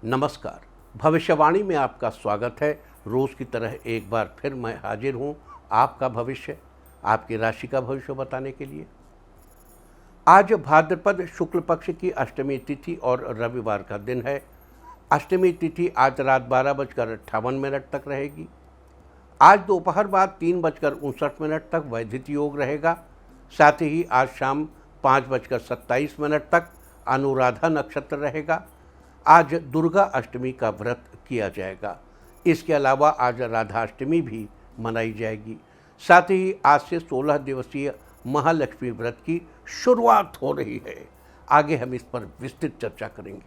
नमस्कार। भविष्यवाणी में आपका स्वागत है। रोज़ की तरह एक बार फिर मैं हाजिर हूँ आपका भविष्य, आपकी राशि का भविष्य बताने के लिए। आज भाद्रपद शुक्ल पक्ष की अष्टमी तिथि और रविवार का दिन है। अष्टमी तिथि आज रात 12:58 तक रहेगी। आज दोपहर बाद 3:59 तक वैधित योग रहेगा। साथ ही आज शाम 5:27 तक अनुराधा नक्षत्र रहेगा। आज दुर्गा अष्टमी का व्रत किया जाएगा। इसके अलावा आज राधाष्टमी भी मनाई जाएगी। साथ ही आज से 16 दिवसीय महालक्ष्मी व्रत की शुरुआत हो रही है। आगे हम इस पर विस्तृत चर्चा करेंगे।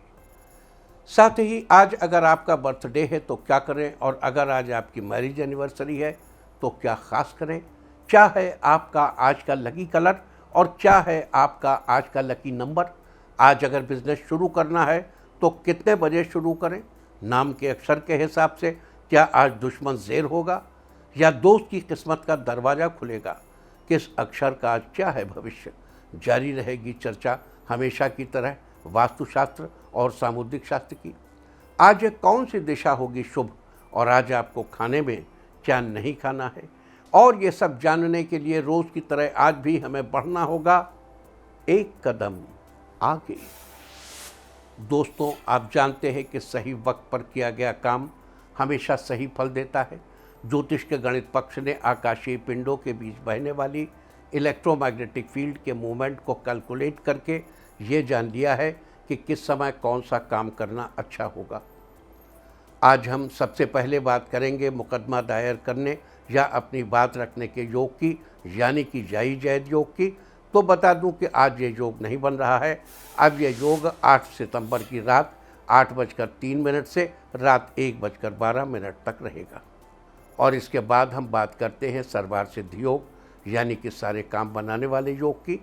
साथ ही आज अगर आपका बर्थडे है तो क्या करें, और अगर आज आपकी मैरिज एनिवर्सरी है तो क्या खास करें। क्या है आपका आज का लकी कलर और क्या है आपका आज का लकी नंबर। आज अगर बिजनेस शुरू करना है तो कितने बजे शुरू करें। नाम के अक्षर के हिसाब से क्या आज दुश्मन ज़ेर होगा या दोस्त की किस्मत का दरवाज़ा खुलेगा। किस अक्षर का आज क्या है भविष्य। जारी रहेगी चर्चा हमेशा की तरह वास्तुशास्त्र और सामुद्रिक शास्त्र की। आज कौन सी दिशा होगी शुभ और आज आपको खाने में क्या नहीं खाना है, और ये सब जानने के लिए रोज़ की तरह आज भी हमें बढ़ना होगा एक कदम आगे। दोस्तों, आप जानते हैं कि सही वक्त पर किया गया काम हमेशा सही फल देता है। ज्योतिष के गणित पक्ष ने आकाशीय पिंडों के बीच बहने वाली इलेक्ट्रोमैग्नेटिक फील्ड के मूवमेंट को कैलकुलेट करके ये जान लिया है कि किस समय कौन सा काम करना अच्छा होगा। आज हम सबसे पहले बात करेंगे मुकदमा दायर करने या अपनी बात रखने के योग की, यानी कि जाई जैद योग की। तो बता दूं कि आज ये योग नहीं बन रहा है। अब ये योग 8 सितंबर की रात 8:03 से रात 1:12 तक रहेगा। और इसके बाद हम बात करते हैं सर्वार्थ सिद्धि योग, यानी कि सारे काम बनाने वाले योग की।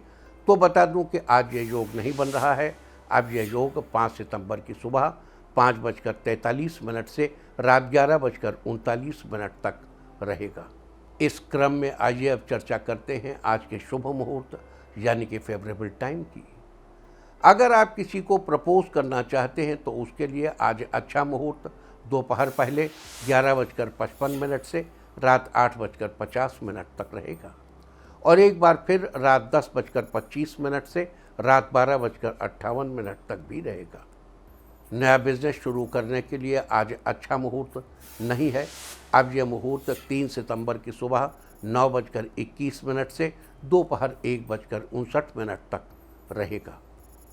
तो बता दूं कि आज ये योग नहीं बन रहा है। अब ये योग 5 सितंबर की सुबह 5:43 से रात 11:39 तक रहेगा। इस क्रम में आइए अब चर्चा करते हैं आज के शुभ मुहूर्त, यानी कि फेवरेबल टाइम की। अगर आप किसी को प्रपोज करना चाहते हैं तो उसके लिए आज अच्छा मुहूर्त दोपहर पहले 11:55 से रात 8:50 तक रहेगा, और एक बार फिर रात 10:25 से रात 12:58 तक भी रहेगा। नया बिजनेस शुरू करने के लिए आज अच्छा मुहूर्त नहीं है। अब यह मुहूर्त 3 सितंबर की सुबह 9:21 से दोपहर 1:59 तक रहेगा।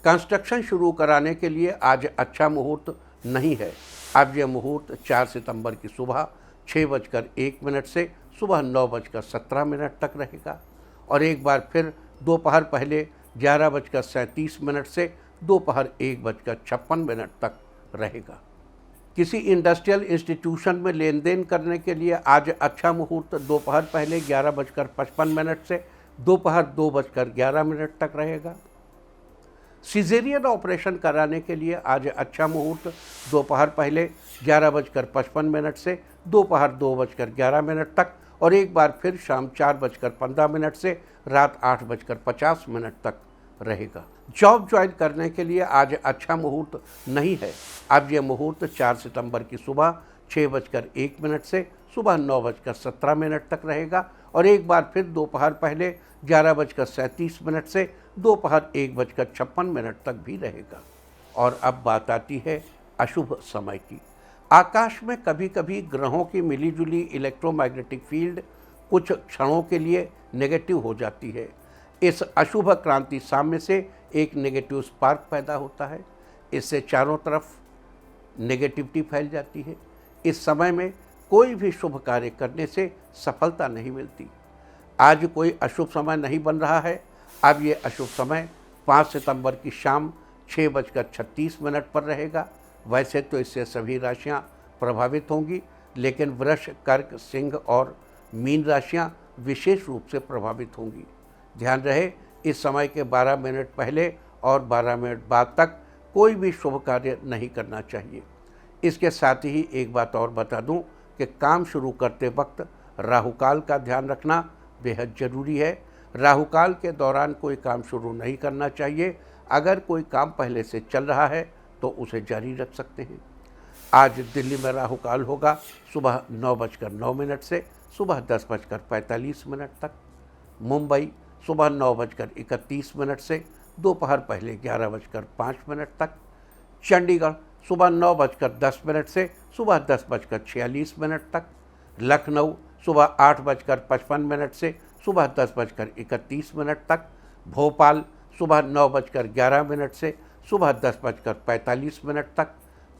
कंस्ट्रक्शन शुरू कराने के लिए आज अच्छा मुहूर्त नहीं है। अब यह मुहूर्त 4 सितंबर की सुबह 6:01 से सुबह 9:17 तक रहेगा, और एक बार फिर दोपहर पहले 11:37 से दोपहर 1:56 तक रहेगा। किसी इंडस्ट्रियल इंस्टीट्यूशन में लेन देन करने के लिए आज अच्छा मुहूर्त दोपहर पहले 11:55 से दोपहर 2:11 तक रहेगा। सिजेरियन ऑपरेशन कराने के लिए आज अच्छा मुहूर्त दोपहर पहले 11:55 से दोपहर 2:11 तक, और एक बार फिर शाम 4:15 से रात 8:50 तक रहेगा। जॉब ज्वाइन करने के लिए आज अच्छा मुहूर्त नहीं है। अब यह मुहूर्त 4 सितंबर की सुबह 6:01 से सुबह 9:17 तक रहेगा, और एक बार फिर दोपहर पहले 11:37 से दोपहर 1:56 तक भी रहेगा। और अब बात आती है अशुभ समय की। आकाश में कभी कभी ग्रहों की मिलीजुली इलेक्ट्रोमैग्नेटिक फील्ड कुछ क्षणों के लिए नेगेटिव हो जाती है। इस अशुभ क्रांति साम्य से एक नेगेटिव स्पार्क पैदा होता है। इससे चारों तरफ नेगेटिविटी फैल जाती है। इस समय में कोई भी शुभ कार्य करने से सफलता नहीं मिलती। आज कोई अशुभ समय नहीं बन रहा है। अब ये अशुभ समय 5 सितंबर की शाम 6:36 पर रहेगा। वैसे तो इससे सभी राशियां प्रभावित होंगी, लेकिन वृष, कर्क, सिंह और मीन राशियां विशेष रूप से प्रभावित होंगी। ध्यान रहे, इस समय के 12 मिनट पहले और 12 मिनट बाद तक कोई भी शुभ कार्य नहीं करना चाहिए। इसके साथ ही एक बात और बता दूं कि काम शुरू करते वक्त राहुकाल का ध्यान रखना बेहद ज़रूरी है। राहुकाल के दौरान कोई काम शुरू नहीं करना चाहिए। अगर कोई काम पहले से चल रहा है तो उसे जारी रख सकते हैं। आज दिल्ली में राहु काल होगा सुबह 9:09 से सुबह 10:45 तक। मुंबई सुबह 9:31 से दोपहर पहले 11:05 तक। चंडीगढ़ सुबह 9:10 से सुबह 10:46 तक। लखनऊ सुबह 8:55 से सुबह 10:31 तक। भोपाल सुबह 9:11 से सुबह 10:45 तक।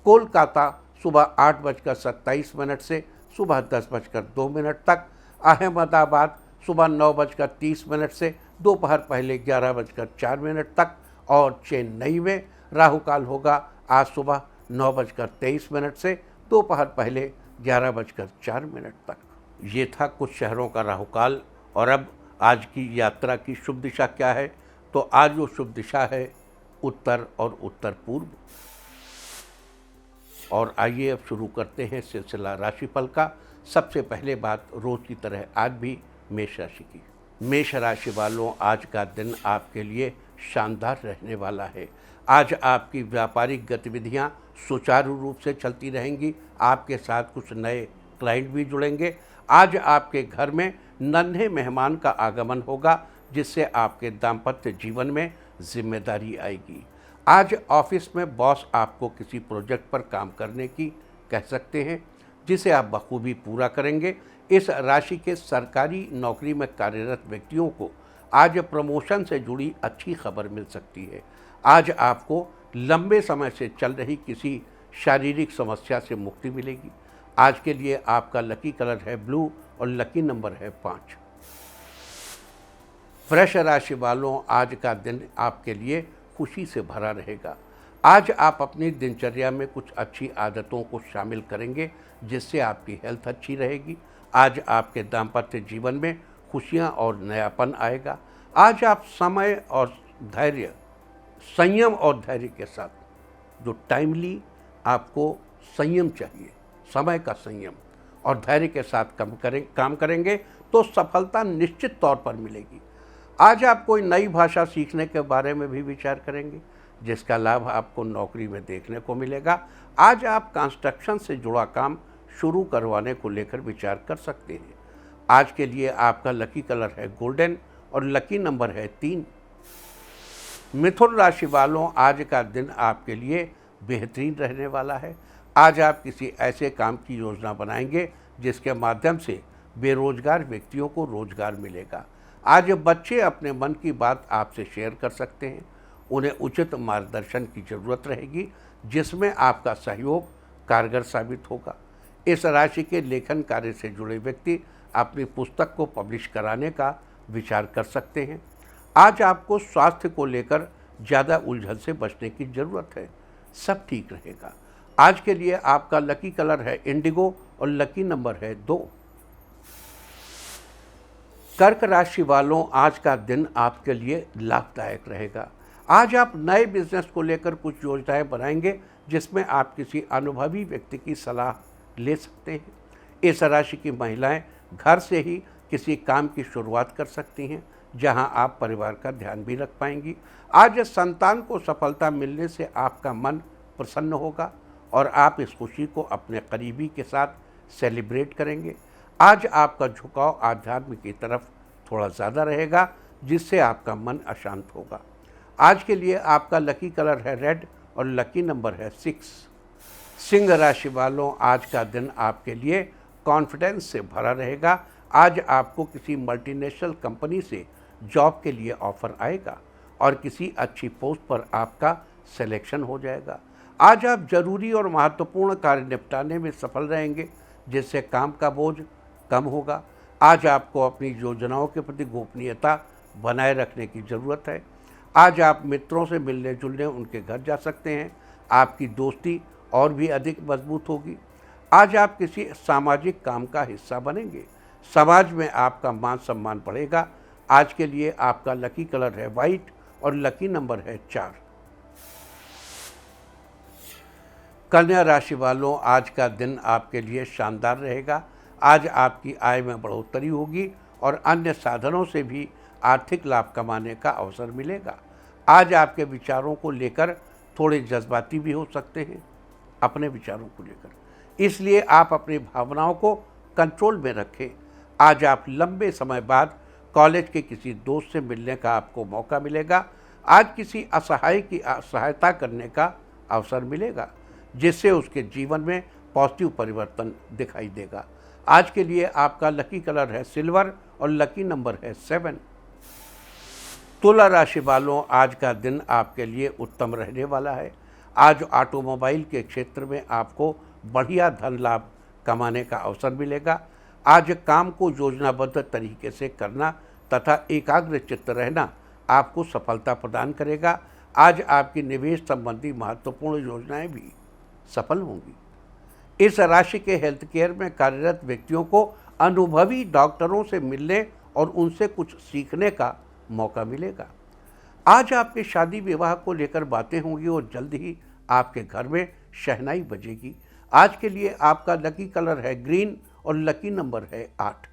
कोलकाता सुबह 8:27 से सुबह 10:02 तक। अहमदाबाद सुबह 9:30 से दोपहर पहले 11:04 तक। और चेन्नई में राहु काल होगा आज सुबह 9:23 से दोपहर पहले 11:04 तक। ये था कुछ शहरों का राहु काल। और अब आज की यात्रा की शुभ दिशा क्या है, तो आज वो शुभ दिशा है उत्तर और उत्तर पूर्व। और आइए अब शुरू करते हैं सिलसिला राशिफल का। सबसे पहले बात रोज की तरह आज भी मेष राशि की। मेष राशि वालों, आज का दिन आपके लिए शानदार रहने वाला है। आज आपकी व्यापारिक गतिविधियां सुचारू रूप से चलती रहेंगी। आपके साथ कुछ नए क्लाइंट भी जुड़ेंगे। आज आपके घर में नन्हे मेहमान का आगमन होगा, जिससे आपके दाम्पत्य जीवन में जिम्मेदारी आएगी। आज ऑफिस में बॉस आपको किसी प्रोजेक्ट पर काम करने की कह सकते हैं, जिसे आप बखूबी पूरा करेंगे। इस राशि के सरकारी नौकरी में कार्यरत व्यक्तियों को आज प्रमोशन से जुड़ी अच्छी खबर मिल सकती है। आज आपको लंबे समय से चल रही किसी शारीरिक समस्या से मुक्ति मिलेगी। आज के लिए आपका लकी कलर है ब्लू और लकी नंबर है 5। वृष राशि वालों, आज का दिन आपके लिए खुशी से भरा रहेगा। आज आप अपनी दिनचर्या में कुछ अच्छी आदतों को शामिल करेंगे, जिससे आपकी हेल्थ अच्छी रहेगी। आज आपके दाम्पत्य जीवन में खुशियां और नयापन आएगा। आज आप समय और धैर्य, संयम और धैर्य के साथ, जो टाइमली आपको संयम चाहिए, समय का संयम और धैर्य के साथ काम करेंगे तो सफलता निश्चित तौर पर मिलेगी। आज आप कोई नई भाषा सीखने के बारे में भी विचार करेंगे, जिसका लाभ आपको नौकरी में देखने को मिलेगा। आज आप कंस्ट्रक्शन से जुड़ा काम शुरू करवाने को लेकर विचार कर सकते हैं। आज के लिए आपका लकी कलर है गोल्डन और लकी नंबर है 3। मिथुन राशि वालों, आज का दिन आपके लिए बेहतरीन रहने वाला है। आज आप किसी ऐसे काम की योजना बनाएंगे जिसके माध्यम से बेरोजगार व्यक्तियों को रोजगार मिलेगा। आज बच्चे अपने मन की बात आपसे शेयर कर सकते हैं। उन्हें उचित मार्गदर्शन की जरूरत रहेगी, जिसमें आपका सहयोग कारगर साबित होगा। इस राशि के लेखन कार्य से जुड़े व्यक्ति अपनी पुस्तक को पब्लिश कराने का विचार कर सकते हैं। आज आपको स्वास्थ्य को लेकर ज़्यादा उलझन से बचने की ज़रूरत है। सब ठीक रहेगा। आज के लिए आपका लकी कलर है इंडिगो और लकी नंबर है 2। कर्क राशि वालों, आज का दिन आपके लिए लाभदायक रहेगा। आज आप नए बिजनेस को लेकर कुछ योजनाएं बनाएंगे, जिसमें आप किसी अनुभवी व्यक्ति की सलाह ले सकते हैं। इस राशि की महिलाएं घर से ही किसी काम की शुरुआत कर सकती हैं, जहां आप परिवार का ध्यान भी रख पाएंगी। आज संतान को सफलता मिलने से आपका मन प्रसन्न होगा और आप इस खुशी को अपने करीबी के साथ सेलिब्रेट करेंगे। आज आपका झुकाव आध्यात्म की तरफ थोड़ा ज़्यादा रहेगा, जिससे आपका मन अशांत होगा। आज के लिए आपका लकी कलर है रेड और लकी नंबर है 6। सिंह राशि वालों, आज का दिन आपके लिए कॉन्फिडेंस से भरा रहेगा। आज आपको किसी मल्टीनेशनल कंपनी से जॉब के लिए ऑफर आएगा और किसी अच्छी पोस्ट पर आपका सिलेक्शन हो जाएगा। आज आप जरूरी और महत्वपूर्ण कार्य निपटाने में सफल रहेंगे, जिससे काम का बोझ कम होगा। आज आपको अपनी योजनाओं के प्रति गोपनीयता बनाए रखने की ज़रूरत है। आज आप मित्रों से मिलने जुलने उनके घर जा सकते हैं। आपकी दोस्ती और भी अधिक मजबूत होगी। आज आप किसी सामाजिक काम का हिस्सा बनेंगे। समाज में आपका मान सम्मान बढ़ेगा। आज के लिए आपका लकी कलर है वाइट और लकी नंबर है 4। कन्या राशि वालों, आज का दिन आपके लिए शानदार रहेगा। आज आपकी आय में बढ़ोतरी होगी और अन्य साधनों से भी आर्थिक लाभ कमाने का अवसर मिलेगा। आज आपके विचारों को लेकर थोड़े जज्बाती भी हो सकते हैं। अपने विचारों को लेकर, इसलिए आप अपनी भावनाओं को कंट्रोल में रखें। आज आप लंबे समय बाद कॉलेज के किसी दोस्त से मिलने का आपको मौका मिलेगा। आज किसी असहाय की सहायता करने का अवसर मिलेगा, जिससे उसके जीवन में पॉजिटिव परिवर्तन दिखाई देगा। आज के लिए आपका लकी कलर है सिल्वर और लकी नंबर है 7। तुला राशि वालों, आज का दिन आपके लिए उत्तम रहने वाला है। आज ऑटोमोबाइल के क्षेत्र में आपको बढ़िया धन लाभ कमाने का अवसर मिलेगा। आज काम को योजनाबद्ध तरीके से करना तथा एकाग्रचित्त रहना आपको सफलता प्रदान करेगा। आज आपकी निवेश संबंधी महत्वपूर्ण योजनाएं भी सफल होंगी। इस राशि के हेल्थ केयर में कार्यरत व्यक्तियों को अनुभवी डॉक्टरों से मिलने और उनसे कुछ सीखने का मौका मिलेगा। आज आपके शादी विवाह को लेकर बातें होंगी और जल्द ही आपके घर में शहनाई बजेगी। आज के लिए आपका लकी कलर है ग्रीन और लकी नंबर है 8।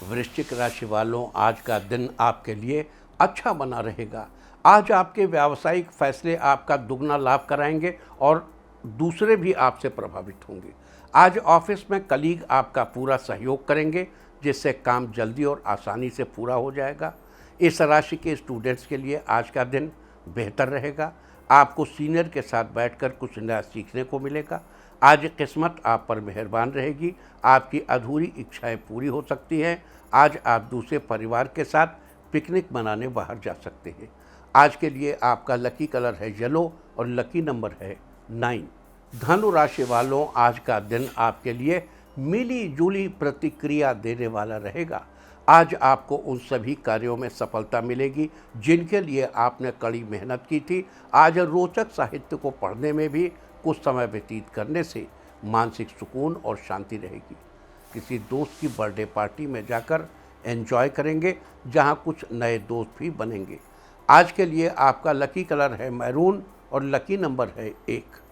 वृश्चिक राशि वालों, आज का दिन आपके लिए अच्छा बना रहेगा। आज आपके व्यावसायिक फैसले आपका दुगना लाभ कराएंगे और दूसरे भी आपसे प्रभावित होंगे। आज ऑफिस में कलीग आपका पूरा सहयोग करेंगे, जिससे काम जल्दी और आसानी से पूरा हो जाएगा। इस राशि के स्टूडेंट्स के लिए आज का दिन बेहतर रहेगा। आपको सीनियर के साथ बैठकर कुछ नया सीखने को मिलेगा। आज किस्मत आप पर मेहरबान रहेगी। आपकी अधूरी इच्छाएं पूरी हो सकती हैं। आज आप दूसरे परिवार के साथ पिकनिक मनाने बाहर जा सकते हैं। आज के लिए आपका लकी कलर है येलो और लकी नंबर है 9। धनु राशि वालों, आज का दिन आपके लिए मिली जुली प्रतिक्रिया देने वाला रहेगा। आज आपको उन सभी कार्यों में सफलता मिलेगी जिनके लिए आपने कड़ी मेहनत की थी। आज रोचक साहित्य को पढ़ने में भी कुछ समय व्यतीत करने से मानसिक सुकून और शांति रहेगी। किसी दोस्त की बर्थडे पार्टी में जाकर एंजॉय करेंगे, जहां कुछ नए दोस्त भी बनेंगे। आज के लिए आपका लकी कलर है मैरून और लकी नंबर है 1।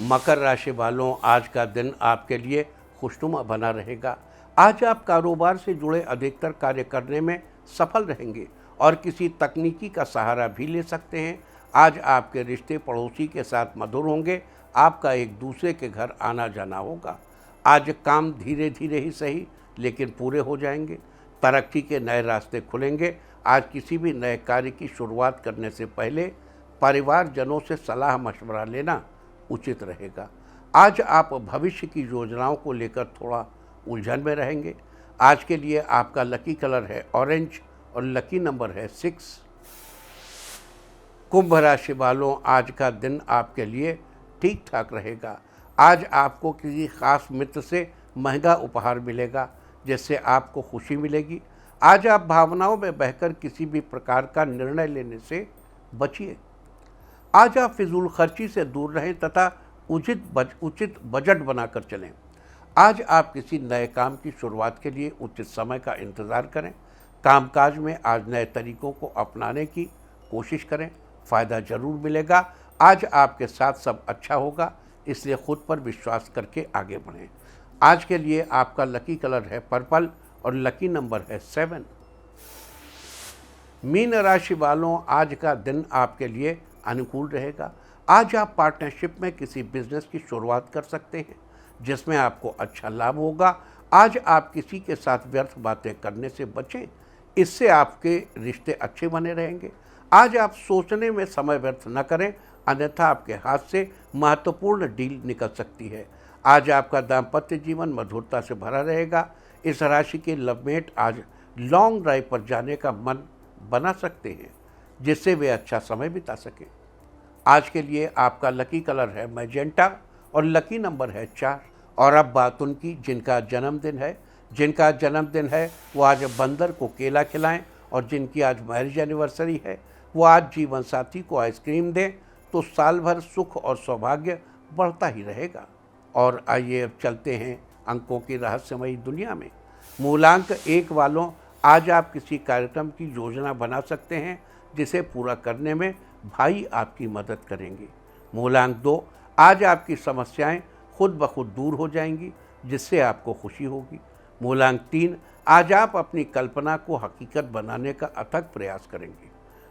मकर राशि वालों, आज का दिन आपके लिए खुशनुमा बना रहेगा। आज आप कारोबार से जुड़े अधिकतर कार्य करने में सफल रहेंगे और किसी तकनीकी का सहारा भी ले सकते हैं। आज आपके रिश्ते पड़ोसी के साथ मधुर होंगे। आपका एक दूसरे के घर आना जाना होगा। आज काम धीरे धीरे ही सही लेकिन पूरे हो जाएंगे। तरक्की के नए रास्ते खुलेंगे। आज किसी भी नए कार्य की शुरुआत करने से पहले परिवारजनों से सलाह मशवरा लेना उचित रहेगा। आज आप भविष्य की योजनाओं को लेकर थोड़ा उलझन में रहेंगे। आज के लिए आपका लकी कलर है ऑरेंज और लकी नंबर है 6। कुंभ राशि वालों, आज का दिन आपके लिए ठीक ठाक रहेगा। आज आपको किसी खास मित्र से महंगा उपहार मिलेगा, जिससे आपको खुशी मिलेगी। आज आप भावनाओं में बहकर किसी भी प्रकार का निर्णय लेने से बचिए। आज आप फिजूल खर्ची से दूर रहें तथा उचित बजट बनाकर चलें। आज आप किसी नए काम की शुरुआत के लिए उचित समय का इंतज़ार करें। कामकाज में आज नए तरीकों को अपनाने की कोशिश करें, फ़ायदा ज़रूर मिलेगा। आज आपके साथ सब अच्छा होगा, इसलिए खुद पर विश्वास करके आगे बढ़ें। आज के लिए आपका लकी कलर है पर्पल और लकी नंबर है 7। मीन राशि वालों, आज का दिन आपके लिए अनुकूल रहेगा। आज आप पार्टनरशिप में किसी बिजनेस की शुरुआत कर सकते हैं, जिसमें आपको अच्छा लाभ होगा। आज आप किसी के साथ व्यर्थ बातें करने से बचें, इससे आपके रिश्ते अच्छे बने रहेंगे। आज आप सोचने में समय व्यर्थ न करें, अन्यथा आपके हाथ से महत्वपूर्ण डील निकल सकती है। आज आपका दाम्पत्य जीवन मधुरता से भरा रहेगा। इस राशि के लवमेट आज लॉन्ग ड्राइव पर जाने का मन बना सकते हैं, जिससे वे अच्छा समय बिता सकें। आज के लिए आपका लकी कलर है मैजेंटा और लकी नंबर है 4। और अब बात उनकी जिनका जन्मदिन है वो आज बंदर को केला खिलाएं, और जिनकी आज मैरिज एनिवर्सरी है वो आज जीवन साथी को आइसक्रीम दें, तो साल भर सुख और सौभाग्य बढ़ता ही रहेगा। और आइए अब चलते हैं अंकों की रहस्यमयी दुनिया में। मूलांक 1 वालों, आज आप किसी कार्यक्रम की योजना बना सकते हैं, जिसे पूरा करने में भाई आपकी मदद करेंगे। मूलांक 2, आज आपकी समस्याएं खुद ब खुद दूर हो जाएंगी, जिससे आपको खुशी होगी। मूलांक 3, आज आप अपनी कल्पना को हकीकत बनाने का अथक प्रयास करेंगे।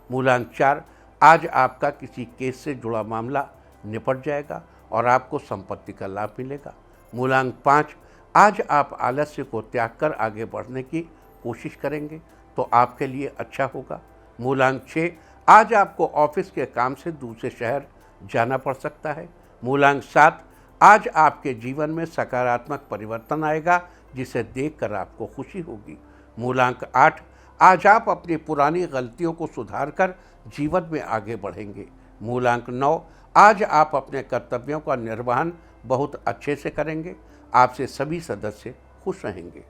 मूलांक 4, आज आपका किसी केस से जुड़ा मामला निपट जाएगा। और आपको संपत्ति का लाभ मिलेगा। मूलांक 5, आज आप आलस्य को त्याग कर आगे बढ़ने की कोशिश करेंगे तो आपके लिए अच्छा होगा। मूलांक 6, आज आपको ऑफिस के काम से दूसरे शहर जाना पड़ सकता है। मूलांक 7, आज आपके जीवन में सकारात्मक परिवर्तन आएगा जिसे देखकर आपको खुशी होगी। मूलांक 8, आज आप अपनी पुरानी गलतियों को सुधार कर जीवन में आगे बढ़ेंगे। मूलांक 9, आज आप अपने कर्तव्यों का निर्वहन बहुत अच्छे से करेंगे, आपसे सभी सदस्य खुश रहेंगे।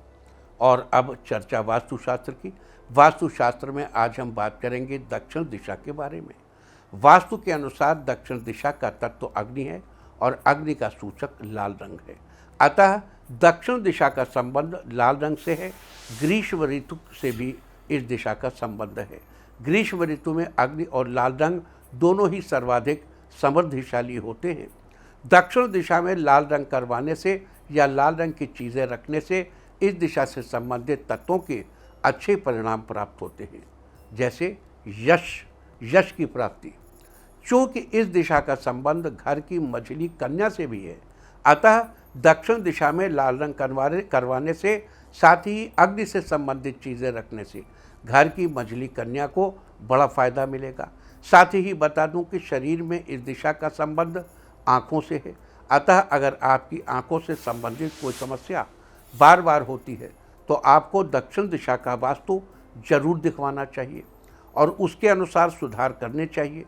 और अब चर्चा वास्तुशास्त्र की। वास्तुशास्त्र में आज हम बात करेंगे दक्षिण दिशा के बारे में। वास्तु के अनुसार दक्षिण दिशा का तत्व अग्नि है और अग्नि का सूचक लाल रंग है। अतः दक्षिण दिशा का संबंध लाल रंग से है। ग्रीष्म ऋतु से भी इस दिशा का संबंध है। ग्रीष्म ऋतु में अग्नि और लाल रंग दोनों ही सर्वाधिक समृद्धिशाली होते हैं। दक्षिण दिशा में लाल रंग करवाने से या लाल रंग की चीज़ें रखने से इस दिशा से संबंधित तत्वों के अच्छे परिणाम प्राप्त होते हैं, जैसे यश की प्राप्ति। चूँकि इस दिशा का संबंध घर की मझली कन्या से भी है, अतः दक्षिण दिशा में लाल रंग करवाने से, साथ ही अग्नि से संबंधित चीज़ें रखने से घर की मझली कन्या को बड़ा फायदा मिलेगा। साथ ही बता दूं कि शरीर में इस दिशा का संबंध आँखों से है, अतः अगर आपकी आँखों से संबंधित कोई समस्या बार बार होती है तो आपको दक्षिण दिशा का वास्तु जरूर दिखवाना चाहिए और उसके अनुसार सुधार करने चाहिए।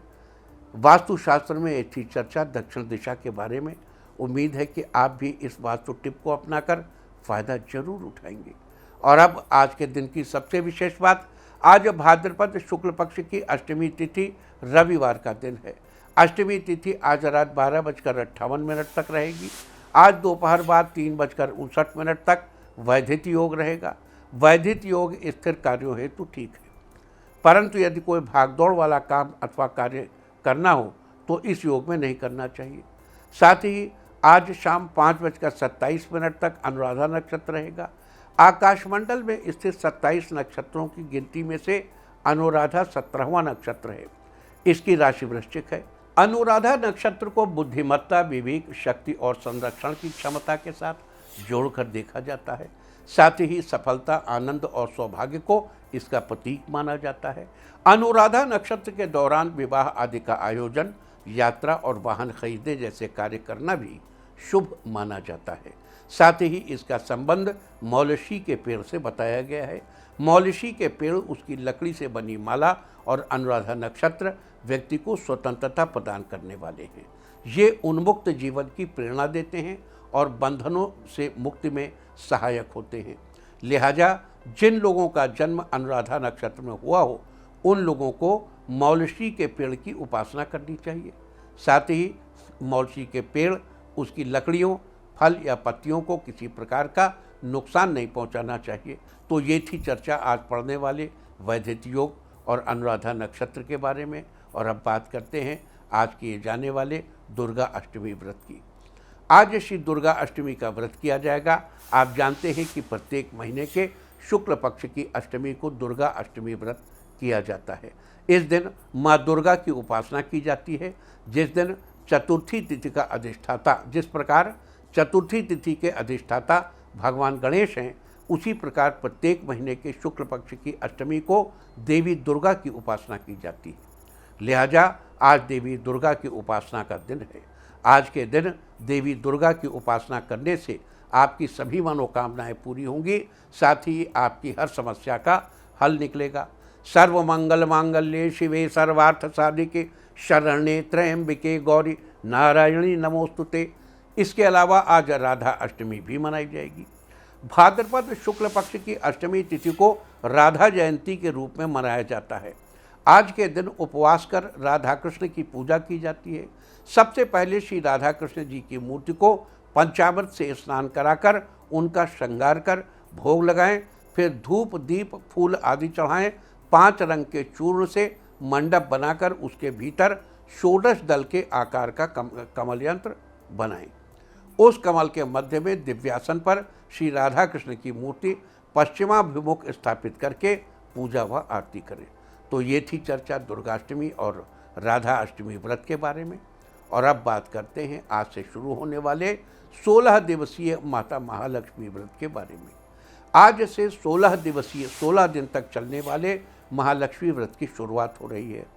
वास्तुशास्त्र में एक थी चर्चा दक्षिण दिशा के बारे में। उम्मीद है कि आप भी इस वास्तु टिप को अपनाकर फ़ायदा जरूर उठाएंगे। और अब आज के दिन की सबसे विशेष बात, आज भाद्रपद शुक्ल पक्ष की अष्टमी तिथि रविवार का दिन है। अष्टमी तिथि आज रात 12:58 तक रहेगी। आज दोपहर बाद 3:59 तक वैधित योग रहेगा। वैधित योग स्थिर कार्यों हेतु ठीक है, परंतु यदि कोई भागदौड़ वाला काम अथवा कार्य करना हो तो इस योग में नहीं करना चाहिए। साथ ही आज शाम 5:27 तक अनुराधा नक्षत्र रहेगा। आकाशमंडल में स्थित 27 नक्षत्रों की गिनती में से अनुराधा 17वां नक्षत्र है। इसकी राशि वृश्चिक है। अनुराधा नक्षत्र को बुद्धिमत्ता, विवेक, शक्ति और संरक्षण की क्षमता के साथ जोड़कर देखा जाता है। साथ ही सफलता, आनंद और सौभाग्य को इसका प्रतीक माना जाता है। अनुराधा नक्षत्र के दौरान विवाह आदि का आयोजन, यात्रा और वाहन खरीदने जैसे कार्य करना भी शुभ माना जाता है। साथ ही इसका संबंध मौलशी के पेड़ से बताया गया है। मौलशी के पेड़, उसकी लकड़ी से बनी माला और अनुराधा नक्षत्र व्यक्ति को स्वतंत्रता प्रदान करने वाले हैं। ये उन्मुक्त जीवन की प्रेरणा देते हैं और बंधनों से मुक्ति में सहायक होते हैं। लिहाजा जिन लोगों का जन्म अनुराधा नक्षत्र में हुआ हो उन लोगों को मौलशी के पेड़ की उपासना करनी चाहिए। साथ ही मौलशी के पेड़, उसकी लकड़ियों, फल या पत्तियों को किसी प्रकार का नुकसान नहीं पहुंचाना चाहिए। तो ये थी चर्चा आज पढ़ने वाले वैधित योग और अनुराधा नक्षत्र के बारे में। और अब बात करते हैं आज किए जाने वाले दुर्गा अष्टमी व्रत की। आज श्री दुर्गा अष्टमी का व्रत किया जाएगा। आप जानते हैं कि प्रत्येक महीने के शुक्ल पक्ष की अष्टमी को दुर्गा अष्टमी व्रत किया जाता है। इस दिन माँ दुर्गा की उपासना की जाती है। जिस दिन चतुर्थी तिथि का अधिष्ठाता, जिस प्रकार चतुर्थी तिथि के अधिष्ठाता भगवान गणेश हैं, उसी प्रकार प्रत्येक महीने के शुक्ल पक्ष की अष्टमी को देवी दुर्गा की उपासना की जाती है। लिहाजा आज देवी दुर्गा की उपासना का दिन है। आज के दिन देवी दुर्गा की उपासना करने से आपकी सभी मनोकामनाएं पूरी होंगी, साथ ही आपकी हर समस्या का हल निकलेगा। सर्वमंगल मांगल्ये शिवे सर्वार्थ साधिके शरण्ये त्र्यंबिके गौरी नारायणी नमोस्तुते। इसके अलावा आज राधा अष्टमी भी मनाई जाएगी। भाद्रपद शुक्ल पक्ष की अष्टमी तिथि को राधा जयंती के रूप में मनाया जाता है। आज के दिन उपवास कर राधा कृष्ण की पूजा की जाती है। सबसे पहले श्री राधा कृष्ण जी की मूर्ति को पंचामृत से स्नान कराकर उनका श्रृंगार कर भोग लगाएं, फिर धूप, दीप, फूल आदि चढ़ाएं। 5 रंग के चूर्ण से मंडप बनाकर उसके भीतर षोडश दल के आकार का कमल यंत्र बनाएं। उस कमल के मध्य में दिव्यासन पर श्री राधा कृष्ण की मूर्ति पश्चिमाभिमुख स्थापित करके पूजा व आरती करें। तो ये थी चर्चा दुर्गाष्टमी और राधा अष्टमी व्रत के बारे में। और अब बात करते हैं आज से शुरू होने वाले 16 दिवसीय माता महालक्ष्मी व्रत के बारे में। आज से 16 दिवसीय 16 दिन तक चलने वाले महालक्ष्मी व्रत की शुरुआत हो रही है,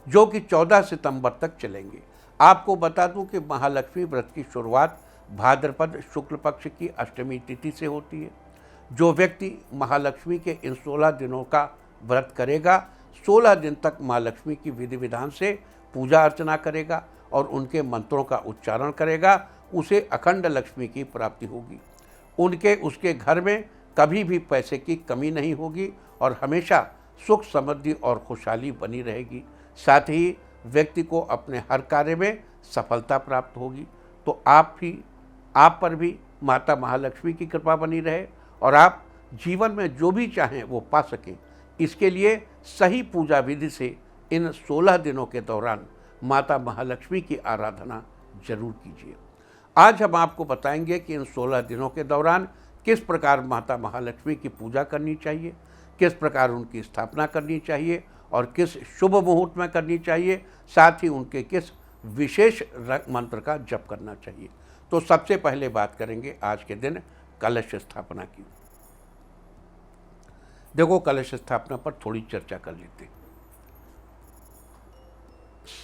जो कि 14 सितंबर तक चलेंगे। आपको बता दूं कि महालक्ष्मी व्रत की शुरुआत भाद्रपद शुक्ल पक्ष की अष्टमी तिथि से होती है। जो व्यक्ति महालक्ष्मी के इन 16 दिनों का व्रत करेगा, 16 दिन तक महालक्ष्मी की विधि विधान से पूजा अर्चना करेगा और उनके मंत्रों का उच्चारण करेगा, उसे अखंड लक्ष्मी की प्राप्ति होगी। उसके घर में कभी भी पैसे की कमी नहीं होगी और हमेशा सुख समृद्धि और खुशहाली बनी रहेगी। साथ ही व्यक्ति को अपने हर कार्य में सफलता प्राप्त होगी। तो आप पर भी माता महालक्ष्मी की कृपा बनी रहे और आप जीवन में जो भी चाहें वो पा सकें। इसके लिए सही पूजा विधि से इन 16 दिनों के दौरान माता महालक्ष्मी की आराधना जरूर कीजिए। आज हम आपको बताएंगे कि इन 16 दिनों के दौरान किस प्रकार माता महालक्ष्मी की पूजा करनी चाहिए, किस प्रकार उनकी स्थापना करनी चाहिए और किस शुभ मुहूर्त में करनी चाहिए, साथ ही उनके किस विशेष मंत्र का जप करना चाहिए। तो सबसे पहले बात करेंगे आज के दिन कलश स्थापना की। देखो, कलश स्थापना पर थोड़ी चर्चा कर लेते हैं।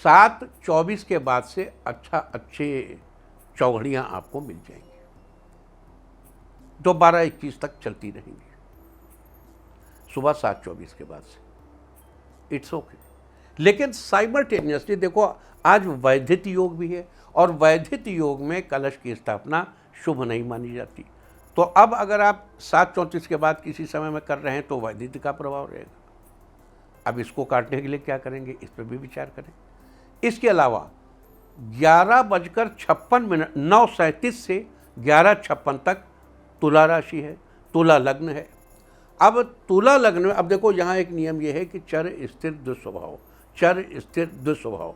7:24 के बाद से अच्छे चौघड़ियाँ आपको मिल जाएंगी, जो 12:21 तक चलती रहेंगी। सुबह 7:24 के बाद से इट्स ओके। लेकिन साइमल्टेनियसली देखो, आज वैधित योग भी है और वैधित योग में कलश की स्थापना शुभ नहीं मानी जाती। तो अब अगर आप 7:34 के बाद किसी समय में कर रहे हैं तो वैधित का प्रभाव रहेगा। अब इसको काटने के लिए क्या करेंगे, इस पर भी विचार करें। इसके अलावा 11:56 9:37 से 11:56 तक तुला राशि है, तुला लग्न है। अब तुला लग्न में अब देखो, यहाँ एक नियम ये है कि चर स्थिर दुस्वभाव, चर स्थिर दुस्वभाव।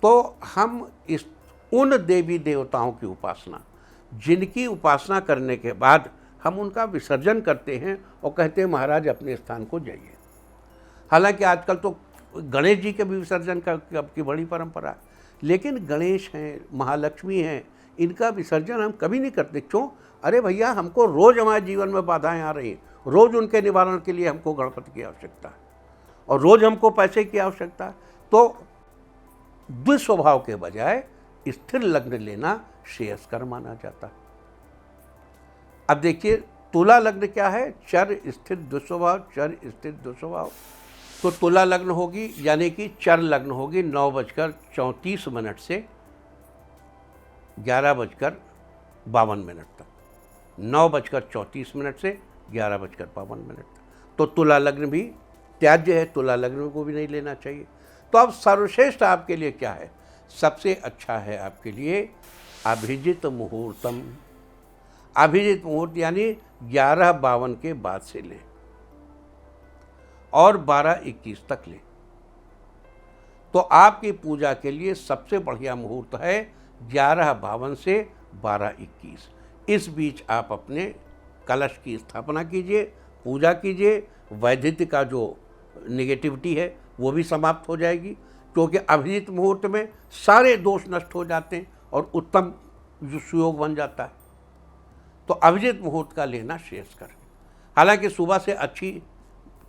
तो हम उन देवी देवताओं की उपासना, जिनकी उपासना करने के बाद हम उनका विसर्जन करते हैं और कहते हैं महाराज अपने स्थान को जाइए। हालांकि आजकल तो गणेश जी के भी विसर्जन की बड़ी परंपरा है, लेकिन गणेश हैं, महालक्ष्मी हैं, इनका विसर्जन हम कभी नहीं करते। क्यों? अरे भैया, हमको रोज़ हमारे जीवन में बाधाएं आ रही हैं, रोज़ उनके निवारण के लिए हमको गणपति की आवश्यकता है और रोज़ हमको पैसे की आवश्यकता है। तो दुस्वभाव के बजाय स्थिर लग्न लेना श्रेयस्कर माना जाता है। अब देखिए, तुला लग्न क्या है? चर स्थिर दुस्वभाव, चर स्थिर दुस्वभाव। तो तुला लग्न होगी, यानी कि चर लग्न होगी 9:34 से 11:52 तक, 9:34 से 11:52 तक। तो तुला लग्न भी त्याज्य है, तुला लग्न को भी नहीं लेना चाहिए। तो अब सर्वश्रेष्ठ आपके लिए क्या है? सबसे अच्छा है आपके लिए अभिजित मुहूर्तम। अभिजित मुहूर्त यानी 11:52 के बाद से लें और 12:21 तक लें। तो आपकी पूजा के लिए सबसे बढ़िया मुहूर्त है 11:52 से 12:21। इस बीच आप अपने कलश की स्थापना कीजिए, पूजा कीजिए। वैधित्य का जो निगेटिविटी है वो भी समाप्त हो जाएगी, क्योंकि अभिजित मुहूर्त में सारे दोष नष्ट हो जाते हैं और उत्तम सुयोग बन जाता है। तो अभिजित मुहूर्त का लेना श्रेयस्कर है। हालांकि सुबह से अच्छी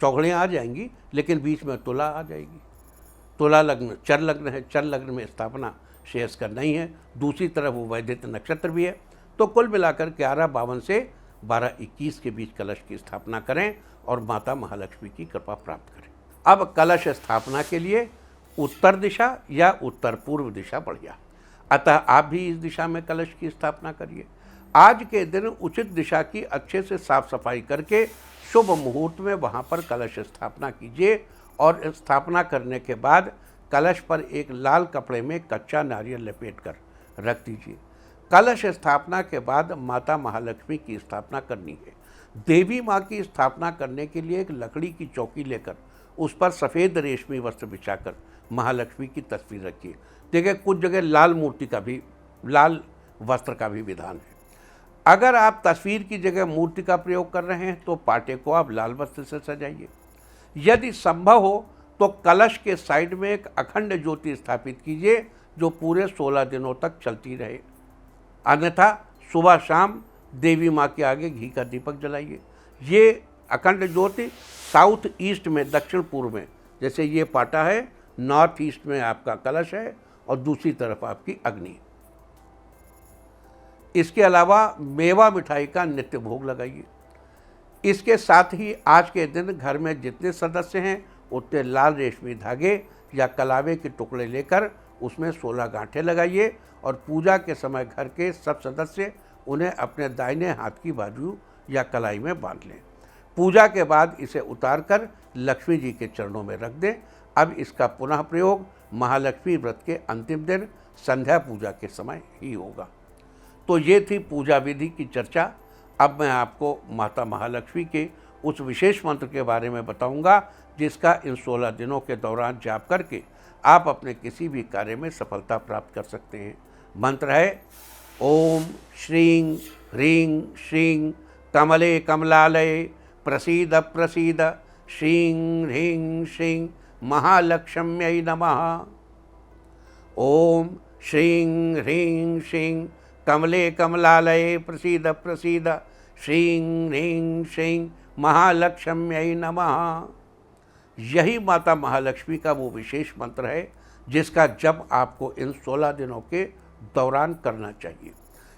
चौघड़ियाँ आ जाएंगी, लेकिन बीच में तुला आ जाएगी। तुला लग्न चर लग्न है, चर लग्न में स्थापना श्रेयस्कर नहीं है। दूसरी तरफ वो वैधित नक्षत्र भी है। तो कुल मिलाकर 11:52 से 12:21 के बीच कलश की स्थापना करें और माता महालक्ष्मी की कृपा प्राप्त करें। अब कलश स्थापना के लिए उत्तर दिशा या उत्तर पूर्व दिशा बढ़िया, अतः आप भी इस दिशा में कलश की स्थापना करिए। आज के दिन उचित दिशा की अच्छे से साफ सफाई करके शुभ मुहूर्त में वहाँ पर कलश स्थापना कीजिए और स्थापना करने के बाद कलश पर एक लाल कपड़े में कच्चा नारियल लपेट कर रख दीजिए। कलश स्थापना के बाद माता महालक्ष्मी की स्थापना करनी है। देवी माँ की स्थापना करने के लिए एक लकड़ी की चौकी लेकर उस पर सफ़ेद रेशमी वस्त्र बिछाकर महालक्ष्मी की तस्वीर रखिए। देखिए, कुछ जगह लाल वस्त्र का भी विधान है। अगर आप तस्वीर की जगह मूर्ति का प्रयोग कर रहे हैं तो पाटे को आप लाल वस्त्र से सजाइए। यदि संभव हो तो कलश के साइड में एक अखंड ज्योति स्थापित कीजिए जो पूरे 16 दिनों तक चलती रहे। अन्यथा सुबह शाम देवी माँ के आगे घी का दीपक जलाइए। ये अखंड ज्योति साउथ ईस्ट में, दक्षिण पूर्व में, जैसे ये पाटा है, नॉर्थ ईस्ट में आपका कलश है और दूसरी तरफ आपकी अग्नि। इसके अलावा मेवा मिठाई का नित्य भोग लगाइए। इसके साथ ही आज के दिन घर में जितने सदस्य हैं उतने लाल रेशमी धागे या कलावे के टुकड़े लेकर उसमें 16 गांठें लगाइए और पूजा के समय घर के सब सदस्य उन्हें अपने दाहिने हाथ की बाजू या कलाई में बांध लें। पूजा के बाद इसे उतारकर लक्ष्मी जी के चरणों में रख दें। अब इसका पुनः प्रयोग महालक्ष्मी व्रत के अंतिम दिन संध्या पूजा के समय ही होगा। तो ये थी पूजा विधि की चर्चा। अब मैं आपको माता महालक्ष्मी के उस विशेष मंत्र के बारे में बताऊंगा जिसका इन 16 दिनों के दौरान जाप करके आप अपने किसी भी कार्य में सफलता प्राप्त कर सकते हैं। मंत्र है ओम श्रीं ह्रीं श्रीं कमले कमलालये प्रसीद प्रसीद श्रीं ह्रीं श्रीं महालक्ष्म्यै नमः। ओम श्रीं ह्रीं श्रीं कमले कमलालये प्रसीद प्रसीद श्रीं ह्रीं श्रीं महालक्ष्म्यै नमः। यही माता महालक्ष्मी का वो विशेष मंत्र है जिसका जप आपको इन 16 दिनों के दौरान करना चाहिए।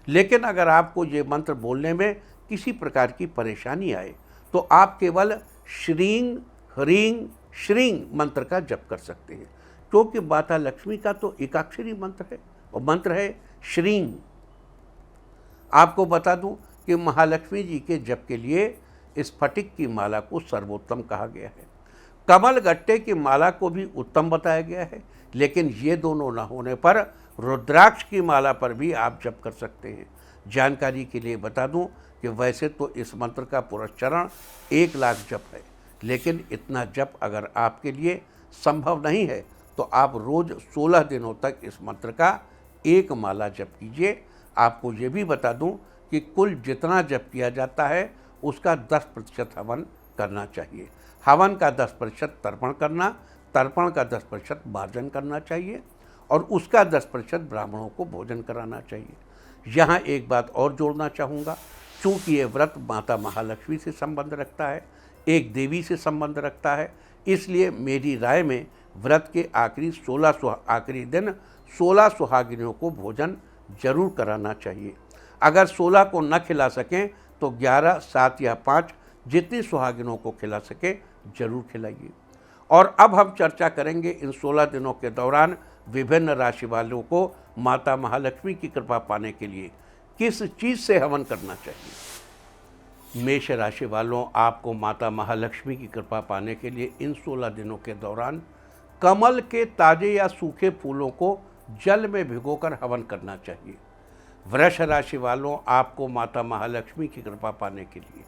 लेकिन अगर आपको ये मंत्र बोलने में किसी प्रकार की परेशानी आए तो आप केवल श्रीं ह्रीं श्रीं मंत्र का जप कर सकते हैं, क्योंकि माता लक्ष्मी का तो एकाक्षरी मंत्र है और मंत्र है श्रीं। आपको बता दूं कि महालक्ष्मी जी के जप के लिए स्फटिक की माला को सर्वोत्तम कहा गया है। कमल गट्टे की माला को भी उत्तम बताया गया है, लेकिन ये दोनों न होने पर रुद्राक्ष की माला पर भी आप जप कर सकते हैं। जानकारी के लिए बता दूं कि वैसे तो इस मंत्र का पुरस्चरण 1 लाख जप है, लेकिन इतना जप अगर आपके लिए संभव नहीं है तो आप रोज़ 16 दिनों तक इस मंत्र का 1 माला जप कीजिए। आपको ये भी बता दूं कि कुल जितना जप किया जाता है उसका 10% हवन करना चाहिए। हवन का 10% तर्पण करना, तर्पण का 10% मार्जन करना चाहिए और उसका 10% ब्राह्मणों को भोजन कराना चाहिए। यहाँ एक बात और जोड़ना चाहूँगा, चूँकि ये व्रत माता महालक्ष्मी से संबंध रखता है, एक देवी से संबंध रखता है, इसलिए मेरी राय में व्रत के आखिरी दिन 16 सुहागिनियों को भोजन जरूर कराना चाहिए। अगर 16 को न खिला सकें तो 11, 7 या 5 जितनी सुहागिनों को खिला सके जरूर खिलाइए। और अब हम चर्चा करेंगे इन 16 दिनों के दौरान विभिन्न राशि वालों को माता महालक्ष्मी की कृपा पाने के लिए किस चीज़ से हवन करना चाहिए। मेष राशि वालों, आपको माता महालक्ष्मी की कृपा पाने के लिए इन 16 दिनों के दौरान कमल के ताजे या सूखे फूलों को जल में भिगोकर हवन करना चाहिए। वृष राशि वालों, आपको माता महालक्ष्मी की कृपा पाने के लिए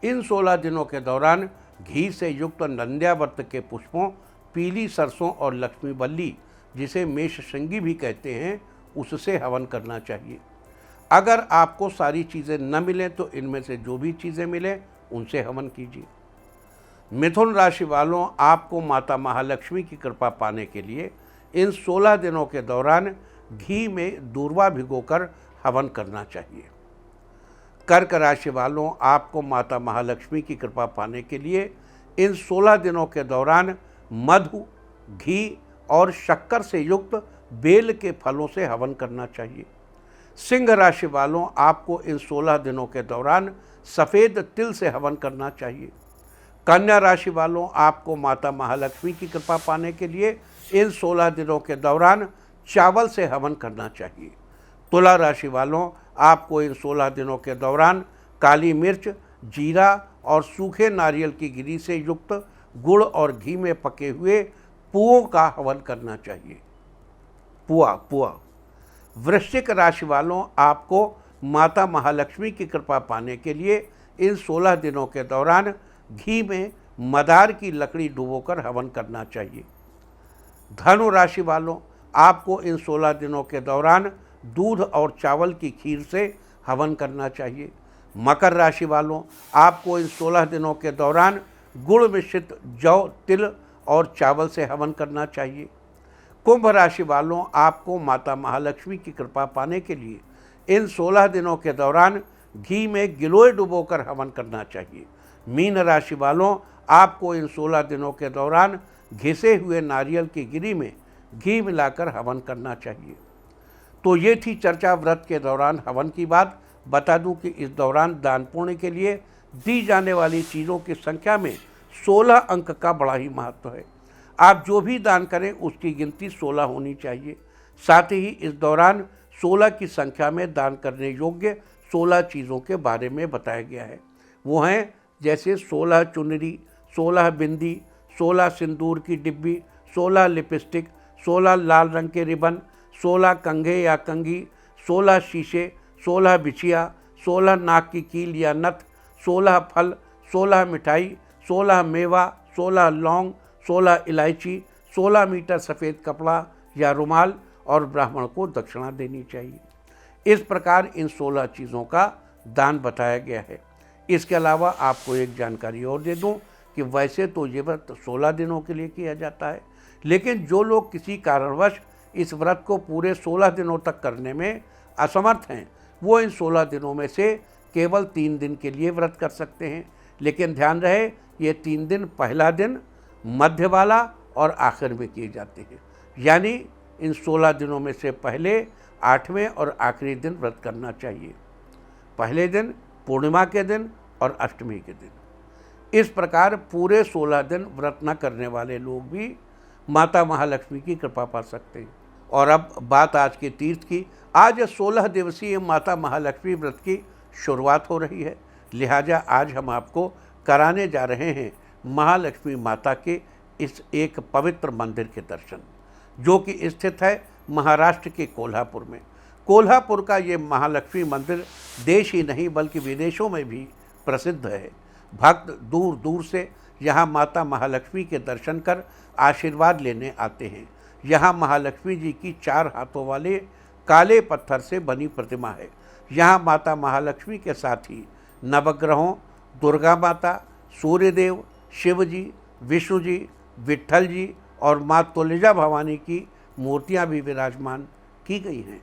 इन 16 दिनों के दौरान घी से युक्त नंद्यावर्त के पुष्पों, पीली सरसों और लक्ष्मी बल्ली, जिसे मेष श्रृंगी भी कहते हैं, उससे हवन करना चाहिए। अगर आपको सारी चीज़ें न मिलें तो इनमें से जो भी चीज़ें मिलें उनसे हवन कीजिए। मिथुन राशि वालों, आपको माता महालक्ष्मी की कृपा पाने के लिए इन 16 दिनों के दौरान घी में दूर्वा भिगोकर हवन करना चाहिए। कर्क राशि वालों, आपको माता महालक्ष्मी की कृपा पाने के लिए इन 16 दिनों के दौरान मधु, घी और शक्कर से युक्त बेल के फलों से हवन करना चाहिए। सिंह राशि वालों, आपको इन 16 दिनों के दौरान सफ़ेद तिल से हवन करना चाहिए। कन्या राशि वालों, आपको माता महालक्ष्मी की कृपा पाने के लिए इन 16 दिनों के दौरान चावल से हवन करना चाहिए। तुला राशि वालों, आपको इन 16 दिनों के दौरान काली मिर्च, जीरा और सूखे नारियल की गिरी से युक्त गुड़ और घी में पके हुए पुओं का हवन करना चाहिए। पुआ। वृश्चिक राशि वालों, आपको माता महालक्ष्मी की कृपा पाने के लिए इन 16 दिनों के दौरान घी में मदार की लकड़ी डुबोकर हवन करना चाहिए। धनु राशि वालों, आपको इन 16 दिनों के दौरान दूध और चावल की खीर से हवन करना चाहिए। मकर राशि वालों, आपको इन 16 दिनों के दौरान गुड़ मिश्रित जौ, तिल और चावल से हवन करना चाहिए। कुंभ राशि वालों, आपको माता महालक्ष्मी की कृपा पाने के लिए इन 16 दिनों के दौरान घी में गिलोय डुबोकर हवन करना चाहिए। मीन राशि वालों, आपको इन 16 दिनों के दौरान घिसे हुए नारियल की गिरी में घी मिलाकर हवन करना चाहिए। तो ये थी चर्चा व्रत के दौरान हवन की बात। बता दूं कि इस दौरान दान पुण्य के लिए दी जाने वाली चीज़ों की संख्या में 16 अंक का बड़ा ही महत्व है। आप जो भी दान करें उसकी गिनती 16 होनी चाहिए। साथ ही इस दौरान 16 की संख्या में दान करने योग्य 16 चीज़ों के बारे में बताया गया है। वो हैं जैसे 16 चुनरी, 16 बिंदी, 16 सिंदूर की डिब्बी, 16 लिपस्टिक, 16 लाल रंग के रिबन, 16 कंघे या कंघी, 16 शीशे, 16 बिछिया, 16 नाक की कील या नथ, 16 फल, 16 मिठाई, 16 मेवा, 16 लौंग, 16 इलायची, 16 मीटर सफ़ेद कपड़ा या रुमाल और ब्राह्मण को दक्षिणा देनी चाहिए। इस प्रकार इन 16 चीज़ों का दान बताया गया है। इसके अलावा आपको एक जानकारी और दे दूं कि वैसे तो ये व्रत 16 दिनों के लिए किया जाता है, लेकिन जो लोग किसी कारणवश इस व्रत को पूरे 16 दिनों तक करने में असमर्थ हैं, वो इन 16 दिनों में से केवल 3 दिन के लिए व्रत कर सकते हैं। लेकिन ध्यान रहे, ये 3 दिन पहला दिन, मध्य वाला और आखिर में किए जाते हैं। यानी इन 16 दिनों में से पहले 8वें और आखिरी दिन व्रत करना चाहिए। पहले दिन, पूर्णिमा के दिन और अष्टमी के दिन। इस प्रकार पूरे 16 दिन व्रत न करने वाले लोग भी माता महालक्ष्मी की कृपा पा सकते हैं। और अब बात आज के तीर्थ की। आज 16 दिवसीय माता महालक्ष्मी व्रत की शुरुआत हो रही है, लिहाजा आज हम आपको कराने जा रहे हैं महालक्ष्मी माता के इस एक पवित्र मंदिर के दर्शन, जो कि स्थित है महाराष्ट्र के कोल्हापुर में। कोल्हापुर का ये महालक्ष्मी मंदिर देश ही नहीं बल्कि विदेशों में भी प्रसिद्ध है। भक्त दूर दूर से यहाँ माता महालक्ष्मी के दर्शन कर आशीर्वाद लेने आते हैं। यहाँ महालक्ष्मी जी की 4 हाथों वाले काले पत्थर से बनी प्रतिमा है। यहाँ माता महालक्ष्मी के साथ ही नवग्रहों, दुर्गा माता, सूर्यदेव, शिव जी, विष्णु जी, विट्ठल जी और माँ तुलजा भवानी की मूर्तियाँ भी विराजमान की गई हैं।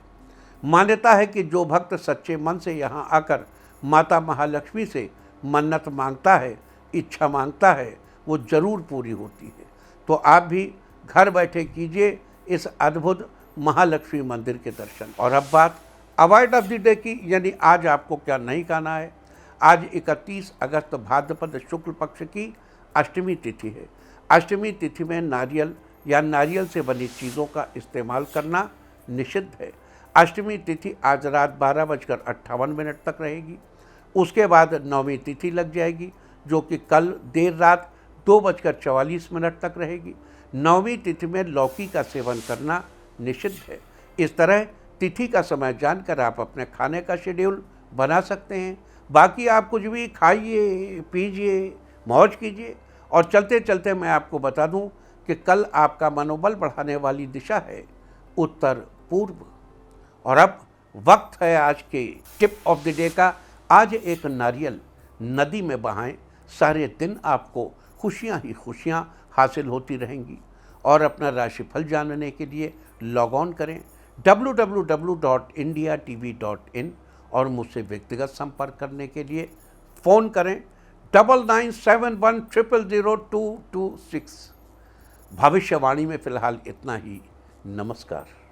मान्यता है कि जो भक्त सच्चे मन से यहाँ आकर माता महालक्ष्मी से मन्नत मांगता है, इच्छा मांगता है, वो जरूर पूरी होती है। तो आप भी घर बैठे कीजिए इस अद्भुत महालक्ष्मी मंदिर के दर्शन। और अब बात अवॉइड ऑफ द डे की, यानी आज आपको क्या नहीं खाना है। आज 31 अगस्त भाद्रपद शुक्ल पक्ष की अष्टमी तिथि है। अष्टमी तिथि में नारियल या नारियल से बनी चीज़ों का इस्तेमाल करना निषिद्ध है। अष्टमी तिथि आज रात 12:58 तक रहेगी। उसके बाद नवमी तिथि लग जाएगी, जो कि कल देर रात 2:44 तक रहेगी। नवमी तिथि में लौकी का सेवन करना निषिद्ध है। इस तरह तिथि का समय जानकर आप अपने खाने का शेड्यूल बना सकते हैं। बाकी आप कुछ भी खाइए, पीजिए, मौज कीजिए। और चलते चलते मैं आपको बता दूं कि कल आपका मनोबल बढ़ाने वाली दिशा है उत्तर पूर्व। और अब वक्त है आज के टिप ऑफ द डे का। आज एक नारियल नदी में बहाएं, सारे दिन आपको खुशियां ही खुशियां हासिल होती रहेंगी। और अपना राशिफल जानने के लिए लॉग ऑन करें www.indiatv.in और मुझसे व्यक्तिगत संपर्क करने के लिए फ़ोन करें 9971000226। भविष्यवाणी में फ़िलहाल इतना ही। नमस्कार।